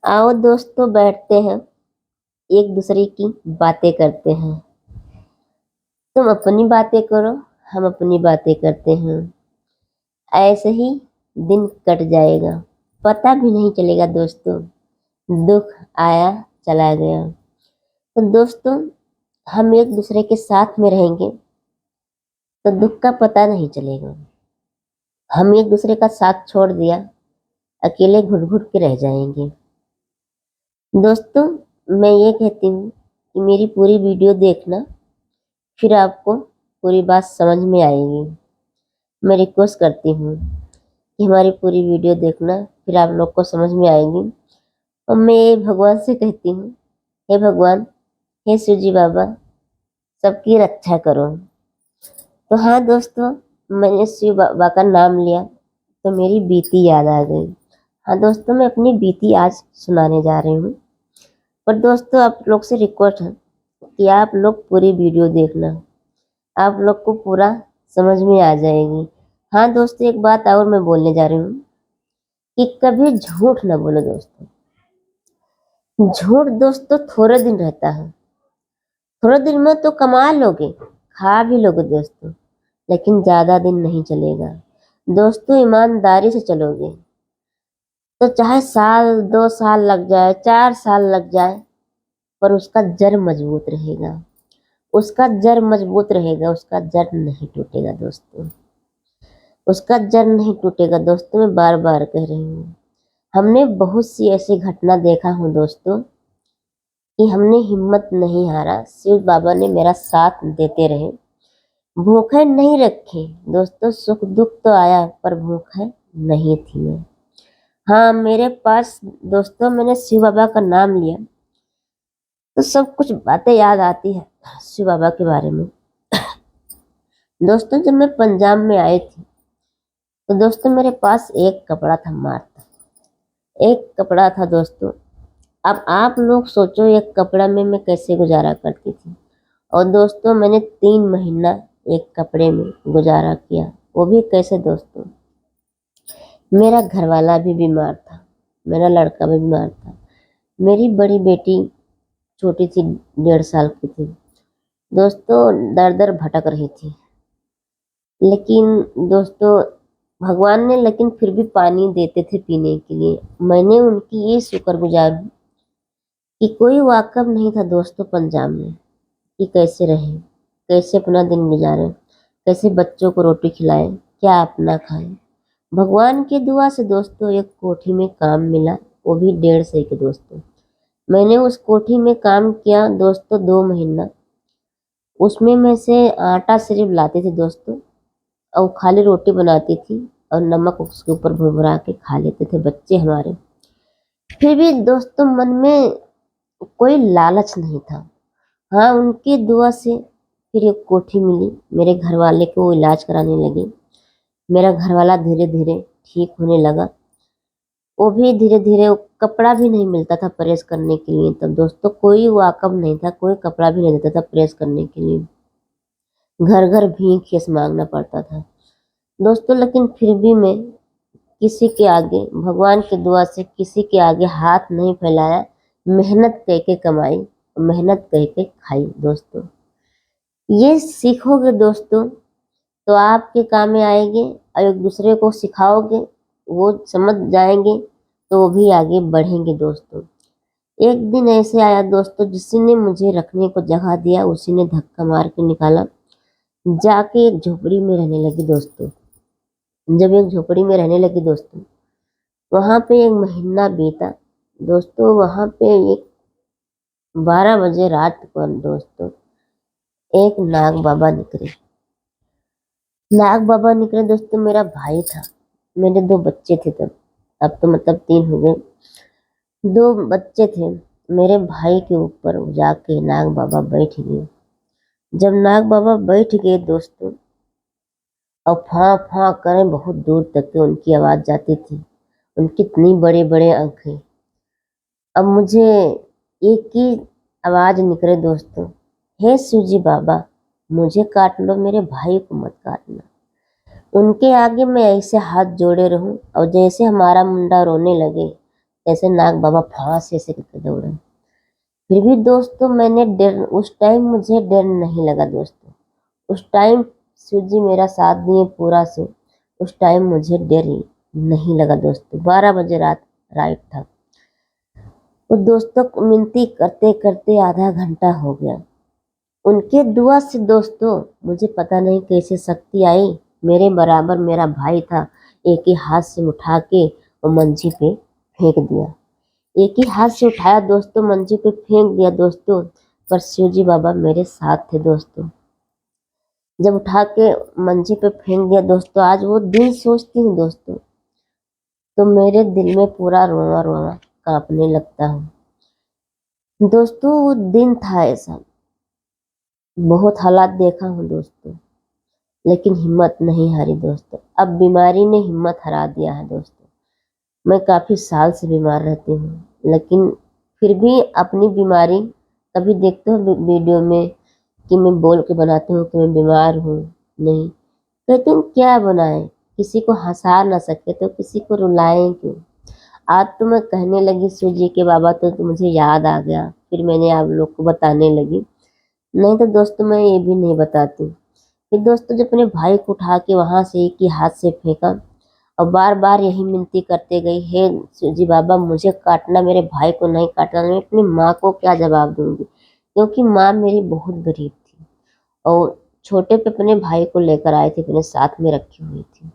आओ दोस्तों, बैठते हैं, एक दूसरे की बातें करते हैं। तुम अपनी बातें करो, हम अपनी बातें करते हैं। ऐसे ही दिन कट जाएगा, पता भी नहीं चलेगा दोस्तों। दुख आया चला गया। तो दोस्तों, हम एक दूसरे के साथ में रहेंगे तो दुख का पता नहीं चलेगा। हम एक दूसरे का साथ छोड़ दिया, अकेले घुट घुट के रह जाएंगे। दोस्तों, मैं ये कहती हूँ कि मेरी पूरी वीडियो देखना, फिर आपको पूरी बात समझ में आएगी। मैं रिक्वेस्ट करती हूँ कि हमारी पूरी वीडियो देखना, फिर आप लोग को समझ में आएगी। और मैं भगवान से कहती हूँ, हे भगवान, हे शिव जी बाबा, सबकी रक्षा करो। तो हाँ दोस्तों, मैंने शिव बाबा का नाम लिया तो मेरी बीती याद आ गई। हाँ दोस्तों, मैं अपनी बीती आज सुनाने जा रही हूँ। पर दोस्तों, आप लोग से रिक्वेस्ट है कि आप लोग पूरी वीडियो देखना, आप लोग को पूरा समझ में आ जाएगी। हाँ दोस्तों, एक बात और मैं बोलने जा रही हूँ कि कभी झूठ ना बोलो दोस्तों। झूठ दोस्तों थोड़े दिन रहता है, थोड़े दिन में तो कमा लोगे, खा भी लोगे दोस्तों, लेकिन ज्यादा दिन नहीं चलेगा। दोस्तों, ईमानदारी से चलोगे तो चाहे साल 2 साल लग जाए, 4 साल लग जाए, पर उसका जड़ मजबूत रहेगा। उसका जड़ मजबूत रहेगा, उसका जड़ नहीं टूटेगा दोस्तों। उसका जड़ नहीं टूटेगा दोस्तों, मैं बार बार कह रही हूँ। हमने बहुत सी ऐसी घटना देखा हूँ दोस्तों कि हमने हिम्मत नहीं हारा, शिव बाबा ने मेरा साथ देते रहे। भूखे नहीं रखे दोस्तों, सुख दुख तो आया पर भूखे नहीं थी मैं। हाँ, मेरे पास दोस्तों, मैंने शिव बाबा का नाम लिया तो सब कुछ बातें याद आती है शिव बाबा के बारे में। दोस्तों, जब मैं पंजाब में आई थी तो दोस्तों मेरे पास एक कपड़ा था मात्र, एक कपड़ा था दोस्तों। अब आप लोग सोचो, एक कपड़ा में मैं कैसे गुजारा करती थी। और दोस्तों, मैंने 3 महीना एक कपड़े में गुजारा किया। वो भी कैसे दोस्तों, मेरा घरवाला भी बीमार था, मेरा लड़का भी बीमार था, मेरी बड़ी बेटी छोटी सी 1.5 साल की थी दोस्तों, दर दर भटक रही थी। लेकिन दोस्तों, भगवान ने लेकिन फिर भी पानी देते थे पीने के लिए। मैंने उनकी ये शुक्रगुजार हूँ कि कोई वाकफ नहीं था दोस्तों पंजाब में कि कैसे रहें, कैसे अपना दिन गुजारें, कैसे बच्चों को रोटी खिलाएं, क्या अपना खाएं। भगवान की दुआ से दोस्तों एक कोठी में काम मिला, वो भी 1.5 साल के दोस्तों। मैंने उस कोठी में काम किया दोस्तों 2 महीना। उसमें मैं से आटा सिर्फ लाती थी दोस्तों, और खाली रोटी बनाती थी और नमक उसके ऊपर भुरभुरा के खा लेते थे बच्चे हमारे। फिर भी दोस्तों मन में कोई लालच नहीं था। हाँ, उनकी दुआ से फिर एक कोठी मिली, मेरे घर वाले को इलाज कराने लगे। मेरा घर वाला धीरे धीरे ठीक होने लगा। वो भी धीरे धीरे, कपड़ा भी नहीं मिलता था प्रेस करने के लिए, तब दोस्तों कोई वाकफ नहीं था, कोई कपड़ा भी नहीं देता था प्रेस करने के लिए। घर घर भीख केस मांगना पड़ता था दोस्तों। लेकिन फिर भी मैं किसी के आगे, भगवान की दुआ से किसी के आगे हाथ नहीं फैलाया। मेहनत करके कमाई, मेहनत करके खाई दोस्तों। ये सीखोगे दोस्तों तो आपके काम में आएंगे, और एक दूसरे को सिखाओगे, वो समझ जाएंगे तो वो भी आगे बढ़ेंगे दोस्तों। एक दिन ऐसे आया दोस्तों, जिसी ने मुझे रखने को जगह दिया उसी ने धक्का मार के निकाला। जाके एक झोपड़ी में रहने लगी दोस्तों। जब एक झोपड़ी में रहने लगी दोस्तों, वहां पे एक महीना बीता दोस्तों। वहां पे एक 12 बजे रात को दोस्तों एक नाग बाबा निकले। नाग बाबा निकले दोस्तों, मेरा भाई था, मेरे 2 बच्चे थे तब, अब तो मतलब 3 हो गए। 2 बच्चे थे मेरे भाई के ऊपर, जाके नाग बाबा बैठ गए। जब नाग बाबा बैठ गए दोस्तों, और फां फां करें, बहुत दूर तक के उनकी आवाज जाती थी। उनकी इतनी बड़े बड़े आंखें। अब मुझे एक ही आवाज निकले दोस्तों, हे शिव जी बाबा, मुझे काट लो, मेरे भाई को मत काटना। उनके आगे मैं ऐसे हाथ जोड़े रहूं, और जैसे हमारा मुंडा रोने लगे जैसे नाग बाबा फांस ऐसे करके दौड़े। फिर भी दोस्तों मैंने डर, उस टाइम मुझे डर नहीं लगा दोस्तों। उस टाइम शिव जी मेरा साथ दिए पूरा से। उस टाइम मुझे डर ही नहीं लगा दोस्तों। 12 बजे रात था। तो दोस्तों मिनती करते करते आधा घंटा हो गया। उनके दुआ से दोस्तों मुझे पता नहीं कैसे शक्ति आई। मेरे बराबर मेरा भाई था, एक ही हाथ से उठा के वो मंजी पे फेंक दिया। एक ही हाथ से उठाया दोस्तों, मंजी पे फेंक दिया दोस्तों। पर शिव जी बाबा मेरे साथ थे दोस्तों। जब उठा के मंजी पे फेंक दिया दोस्तों, आज वो दिन सोचती हूँ दोस्तों तो मेरे दिल में पूरा रोना रोना कांपने लगता हूँ दोस्तों। वो दिन था ऐसा, बहुत हालात देखा हूँ दोस्तों, लेकिन हिम्मत नहीं हारी दोस्तों। अब बीमारी ने हिम्मत हरा दिया है दोस्तों। मैं काफी साल से बीमार रहती हूँ, लेकिन फिर भी अपनी बीमारी कभी देखते हो वीडियो में कि मैं बोल के बनाती हूँ कि मैं बीमार हूँ, नहीं कहती हूँ क्या बनाए। किसी को हंसा ना सके तो किसी को रुलाएं क्यों। आज तो मैं कहने लगी शिव जी के बाबा तो मुझे याद आ गया, फिर मैंने आप लोग को बताने लगी, नहीं तो दोस्तों मैं ये भी नहीं बताती। फिर दोस्तों जब अपने भाई को उठा के वहां से एक ही हाथ से फेंका और बार बार यही मिनती करते गई, हे शिव जी बाबा मुझे काटना, मेरे भाई को नहीं काटना। मैं अपनी माँ को क्या जवाब दूंगी, क्योंकि माँ मेरी बहुत गरीब थी और छोटे पे अपने भाई को लेकर आई थी, अपने साथ में रखी हुई थी।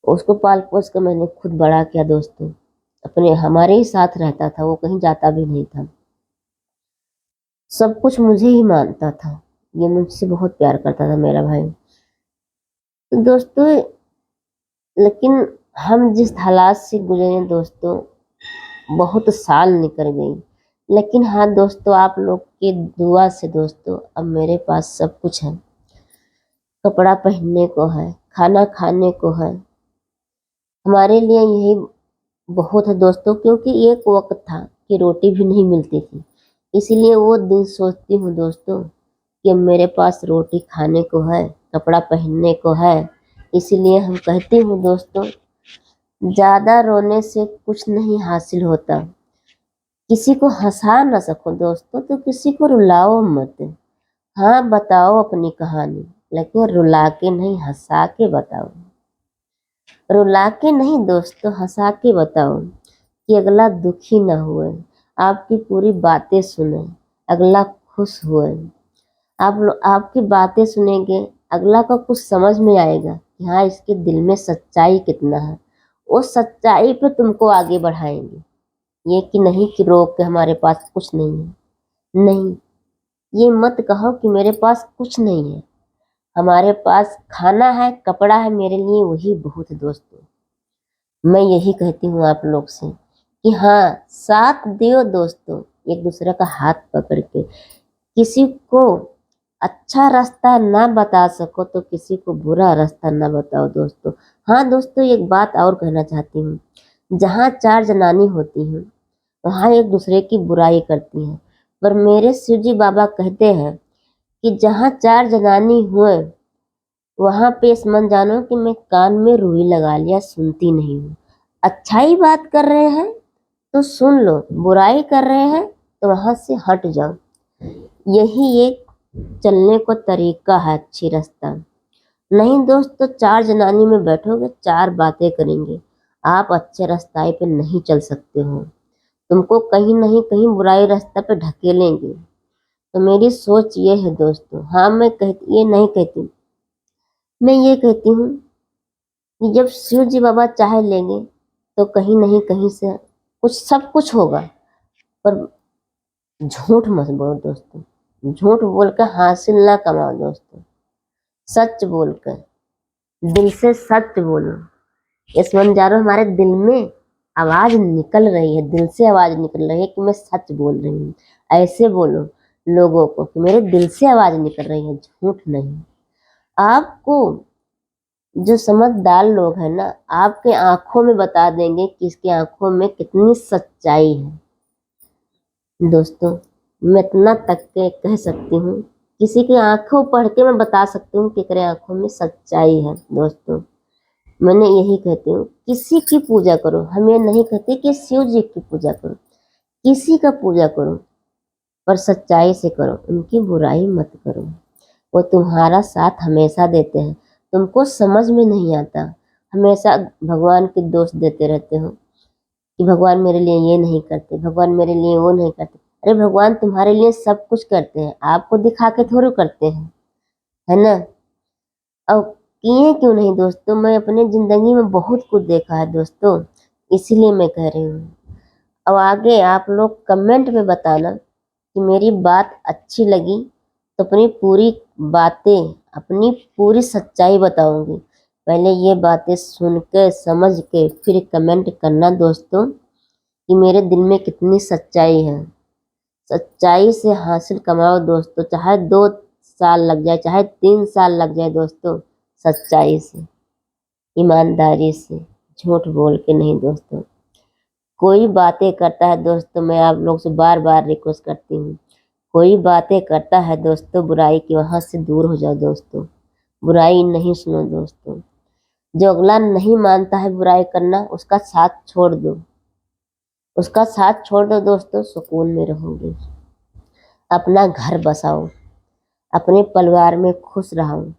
उसको पाल पोस कर मैंने खुद बड़ा किया दोस्तों। अपने हमारे ही साथ रहता था, वो कहीं जाता भी नहीं था। सब कुछ मुझे ही मानता था। ये मुझसे बहुत प्यार करता था मेरा भाई। तो दोस्तों लेकिन हम जिस हालात से गुजरे दोस्तों, बहुत साल निकल गई, लेकिन हाँ दोस्तों आप लोग की दुआ से दोस्तों अब मेरे पास सब कुछ है। कपड़ा पहनने को है, खाना खाने को है। हमारे लिए यही बहुत है दोस्तों, क्योंकि एक वक्त था कि रोटी भी नहीं मिलती थी। इसीलिए वो दिन सोचती हूँ दोस्तों कि मेरे पास रोटी खाने को है, कपड़ा पहनने को है। इसीलिए हम कहती हूँ दोस्तों, ज्यादा रोने से कुछ नहीं हासिल होता। किसी को हंसा ना सको दोस्तों तो किसी को रुलाओ मत। हाँ बताओ अपनी कहानी, लेकिन रुला के नहीं, हंसा के बताओ। रुला के नहीं दोस्तों, हंसा के बताओ कि अगला दुखी ना हुए, आपकी पूरी बातें सुने, अगला खुश हुए। आपकी बातें सुनेंगे, अगला को कुछ समझ में आएगा कि हाँ इसके दिल में सच्चाई कितना है। वो सच्चाई पे तुमको आगे बढ़ाएंगे। ये कि नहीं कि रोक के हमारे पास कुछ नहीं है, नहीं, ये मत कहो कि मेरे पास कुछ नहीं है। हमारे पास खाना है, कपड़ा है, मेरे लिए वही बहुत है दोस्तों। मैं यही कहती हूँ आप लोग से कि हाँ साथ दियो दोस्तों, एक दूसरे का हाथ पकड़ के। किसी को अच्छा रास्ता ना बता सको तो किसी को बुरा रास्ता ना बताओ दोस्तों। हाँ दोस्तों एक बात और कहना चाहती हूँ, जहाँ चार जनानी होती हैं वहाँ एक दूसरे की बुराई करती हैं, पर मेरे शिव जी बाबा कहते हैं कि जहाँ चार जनानी हुए वहां पे इस मन जानो कि मैं कान में रुई लगा लिया, सुनती नहीं हूँ। अच्छाई बात कर रहे हैं तो सुन लो, बुराई कर रहे हैं तो वहां से हट जाओ। यही एक चलने को तरीका है, अच्छी रास्ता। नहीं दोस्तों चार जनानी में बैठोगे, चार बातें करेंगे, आप अच्छे रास्ते पे नहीं चल सकते हो। तुमको कहीं नहीं कहीं बुराई रास्ते पे ढकेलेंगे। तो मेरी सोच ये है दोस्तों, हाँ मैं कहती ये नहीं कहती, मैं ये कहती हूँ कि जब शिव जी बाबा चाहे लेंगे तो कहीं नहीं कहीं से कुछ सब कुछ होगा। पर झूठ मत बोलो दोस्तों, झूठ बोल कर हासिल ना कमाओ दोस्तों। सच बोल कर, दिल से सच बोलो। इस मंजारो हमारे दिल में आवाज निकल रही है, दिल से आवाज निकल रही है कि मैं सच बोल रही हूँ। ऐसे बोलो लोगों को कि मेरे दिल से आवाज निकल रही है, झूठ नहीं। आपको जो समझदार लोग हैं ना, आपके आंखों में बता देंगे कि इसकी आंखों में कितनी सच्चाई है दोस्तों। मैं इतना तक के कह सकती हूँ, किसी की आंखों पढ़ के मैं बता सकती हूँ कि तेरे आंखों में सच्चाई है दोस्तों। मैंने यही कहती हूँ, किसी की पूजा करो, हम ये नहीं कहते कि शिव जी की पूजा करो, किसी का पूजा करो पर सच्चाई से करो, उनकी बुराई मत करो। वो तुम्हारा साथ हमेशा देते हैं, तुमको समझ में नहीं आता, हमेशा भगवान के दोष देते रहते हो कि भगवान मेरे लिए ये नहीं करते, भगवान मेरे लिए वो नहीं करते। अरे भगवान तुम्हारे लिए सब कुछ करते हैं, आपको दिखा के थोड़ी करते हैं, है ना। अब किए क्यों नहीं दोस्तों, मैं अपने जिंदगी में बहुत कुछ देखा है दोस्तों, इसीलिए मैं कह रही हूँ। अब आगे आप लोग कमेंट में बताना कि मेरी बात अच्छी लगी तो अपनी पूरी बातें, अपनी पूरी सच्चाई बताऊंगी। पहले ये बातें सुन के समझ के फिर कमेंट करना दोस्तों कि मेरे दिल में कितनी सच्चाई है। सच्चाई से हासिल कमाओ दोस्तों, चाहे 2 साल लग जाए, चाहे 3 साल लग जाए दोस्तों, सच्चाई से, ईमानदारी से, झूठ बोल के नहीं दोस्तों। कोई बातें करता है दोस्तों, मैं आप लोग से बार बार रिक्वेस्ट करती हूँ, कोई बातें करता है दोस्तों बुराई की, वहां से दूर हो जाओ दोस्तों, बुराई नहीं सुनो दोस्तों। जो अगला नहीं मानता है बुराई करना, उसका साथ छोड़ दो, उसका साथ छोड़ दो दोस्तों, सुकून में रहोगे। अपना घर बसाओ, अपने परिवार में खुश रहो।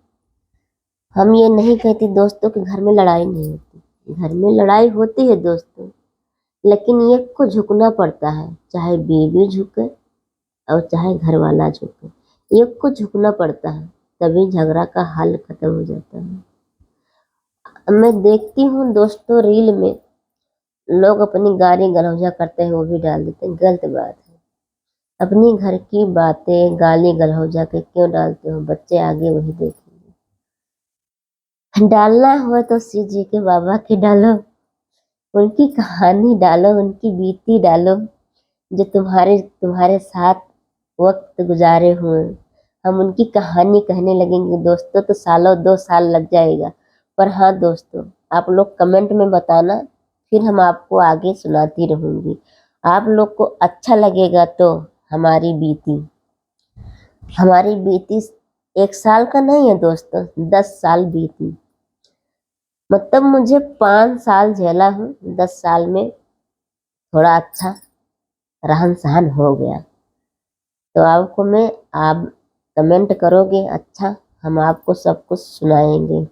हम ये नहीं कहते दोस्तों कि घर में लड़ाई नहीं होती, घर में लड़ाई होती है दोस्तों, लेकिन एक को झुकना पड़ता है, चाहे बीवी झुके और चाहे घर वाला झुके, एक को झुकना पड़ता है, तभी झगड़ा का हल खत्म हो जाता है। मैं देखती हूँ दोस्तों रील में लोग अपनी गाली गलौजा करते हैं, वो भी डाल देते हैं, गलत बात है। अपनी घर की बातें गाली गलौजा के क्यों डालते हो, बच्चे आगे वही देखेंगे। डालना हो तो शिव जी के बाबा के डालो, उनकी कहानी डालो, उनकी बीती डालो, जो तुम्हारे तुम्हारे साथ वक्त गुजारे हुए। हम उनकी कहानी कहने लगेंगे दोस्तों तो सालों 2 साल लग जाएगा। पर हाँ दोस्तों, आप लोग कमेंट में बताना, फिर हम आपको आगे सुनाती रहूंगी। आप लोग को अच्छा लगेगा तो हमारी बीती 1 साल का नहीं है दोस्तों, 10 साल बीती। मतलब मुझे 5 साल झेला हूँ, 10 साल में थोड़ा अच्छा रहन सहन हो गया। तो आपको मैं आप कमेंट करोगे अच्छा, हम आपको सब कुछ सुनाएंगे।